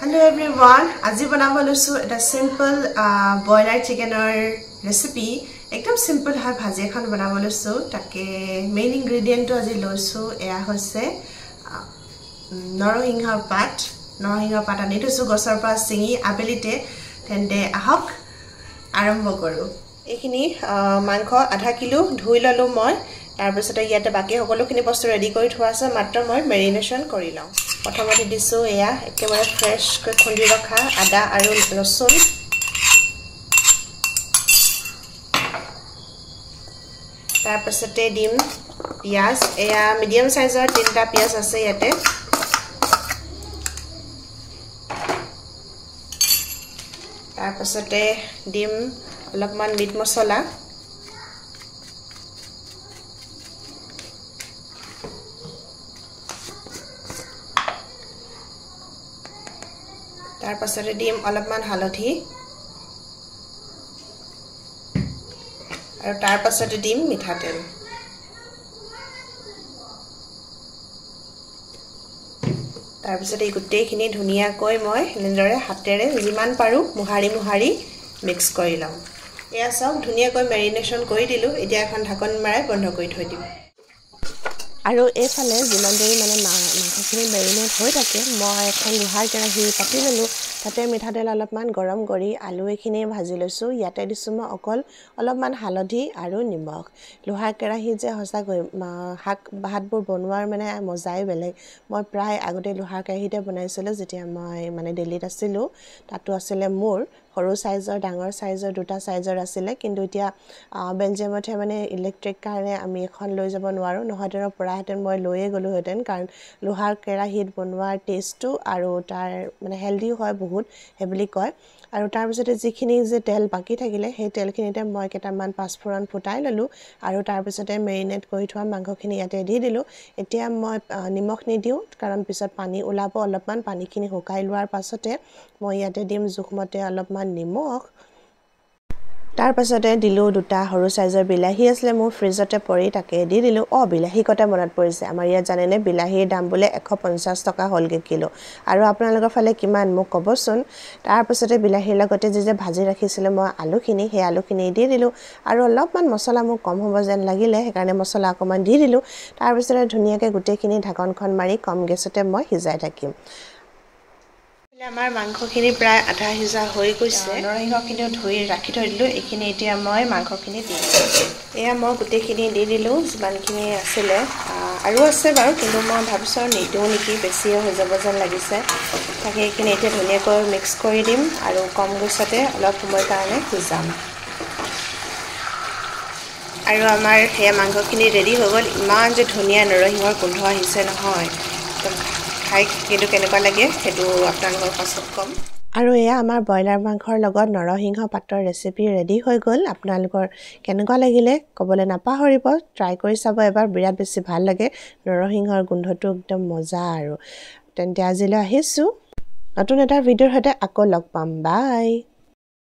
Hello everyone, আজি বনাব লৈছো এটা সিম্পল বয়লাৰ চিকেনৰ ৰেচিপি একদম সিম্পল হয় ভাজি এখন বনাব লৈছো তাকে মেইন ইনগ্ৰেডিয়েন্টটো আজি লৈছো এয়া হৈছে নৰসিংহৰ পাত আনি থৈছো গছৰ পৰা চিঙি আবেলিতে তেন্তে আহক আৰম্ভ কৰো এইখিনি মাংস আধা কিলো ধুই ললো মই তাৰ পিছতে ইয়াতে বাকি সকলোখিনি বস্তু ৰেডি কৰি থোৱা আছে মাত্ৰ মই মেৰিনেশন কৰি লওঁ প্ৰথমতে দিছো এয়া একেবাৰে ফ্ৰেশ কৈ খুন্দি ৰখা আদা আৰু ৰসুন তাৰ পিছতে দিম পিয়াজ এয়া মিডিয়াম সাইজৰ তিনটা পিয়াজ আছে ইয়াতে তাৰ পিছতে দিম অলপমান মিট মছলা তাৰ পাছতে দিম অলপমান হালধি আৰু তাৰ পাছতে দিম মিঠাতেল তাৰ পিছতে গুটেইখিনি ধুনিয়াকৈ মই এনেদৰে হাতেৰে যিমান পাৰো মুহাৰি মিক্স কৰি লম এয়া সব ধুনিয়াকৈ মেৰিনেশন কৰি দিলো এতিয়া এখন ঢাকন মাৰাই বন্ধ কৰি থৈ দিম আৰু এফালে যিমান দেৰি মানে মাংসখিনি মেৰিনেট হৈ থাকে মই এখন লোহাৰ কেৰাহী পাতি ললো তাতে মিঠাতেল অলপমান গৰম কৰি আলু এখিনি ভাজি লৈছো ইয়াতে দিছো মই অকল অলপমান হালধি আৰু নিমখ লোহাৰ কেৰাহী যে হসাকৈ ভাতবোৰ বনোৱাৰ মানে মজাই বেলেগ মই প্ৰায় আগতে লোহাৰ কেৰাহীতে বনাইছিলো যেতিয়া মই মানে দিল্লীত আছিলো তাতো আছিল মোৰ সৰু সাইজৰ ডাঙৰ সাইজৰ দুটা সাইজৰ আছিল কিন্তু এতিয়া বেলজিয়ামতে মানে ইলেক্ট্ৰিক কাৰণে আমি এখন লৈ যাব নোৱাৰো নহয়তৰ পৰাহেতেন মই লৈয়ে গলো হেতেন কাৰণ লোহাৰ কেৰাহীত বনোৱাৰ টেষ্টটো আৰু তাৰ মানে হেলদি হয় বহুত হেবলি কয় আৰু তাৰ পিছতে যিখিনি যে তেল বাকি থাকিলে সেই তেলখিনিতে মই কেটামান পাঁচফোৰণ ফুটাই ললো আৰু তাৰ পিছতে মেৰিনেট কৰি থোৱা মাংসখিনি ইয়াতে দি দিলো এতিয়া মই নিমখ নিদিও কাৰণ পিছত পানী ওলাব অলপমান পানীখিনি শুকাই লোৱাৰ পাছতে মই ইয়াতে দিম জুখমতে অলপমান নিমখ তাৰ পাছতে দিলো দুটা সৰু সাইজৰ বিলাহী আছিল মোৰ ফ্ৰিজতে পৰি তাকে দি দিলো বিলাহী কটা মনত পৰিছে আমাৰ ইয়াত জানেনে বিলাহীৰ দাম বলে 150 টকা হলগে কিলো আৰু আপোনালোকৰ ফালে কিমান মোক কবচোন তাৰ পাছতে বিলাহীৰ লগতে যে ভাজি ৰাখিছিল মই আলুখিনি সেই আলুখিনি দি দিলো আৰু অলপমান মছলা মোক কম হ'ব যেন লাগিলে সেইকাৰণে মছলা অকমান দি দিলো তাৰ পিছতে ধুনিয়াকৈ গুটেইখিনি ঢাকনখন মাৰি কম গেছতে মই হিজাই থাকিম আমাৰ মাংসখিনি প্ৰায় আধা হিজা হৈ গৈছে নৰসিংহখিনি ধুই ৰাখি থৈ দিলো এইখিনি এতিয়া মই মাংসখিনি দি এয়া মই গুটেইখিনি দি দিলো যিমানখিনি আছিল আৰু আছে বাৰু কিন্তু মই ভাবিছো নিদিও নেকি বেছি হৈ যাব যেন লাগিছে তাকে এইখিনি এতিয়া ধুনিয়াকৈ মিক্স কৰি দিম আৰু কম গেছতে অলপ সময় কাৰণে সিজাম আৰু আমাৰ হে মাংসখিনি ৰেডি হৈ গ'ল ইমান যে ধুনিয়া নৰসিংহৰ গোন্ধ আহিছে নহয় খাই কিন্তু কেনেকুৱা লাগে হেতু আপোনালোকৰ পাছত কম আৰু এয়া আমাৰ বয়লাৰ মাংসৰ লগত নৰসিংহ পাতৰ ৰেচিপি ৰেডি হৈ গ'ল আপোনালোকৰ কেনেকুৱা লাগিলে কবলৈ নাপাহৰিব ট্ৰাই কৰি চাব এবাৰ বিৰাট বেছি ভাল লাগে নৰসিংহৰ গোন্ধটো একদম মজা আৰু তেন্তে আজিলৈ আহিছো নতুন এটা ভিডিঅ'ৰ সৈতে আকৌ লগ পাম বাই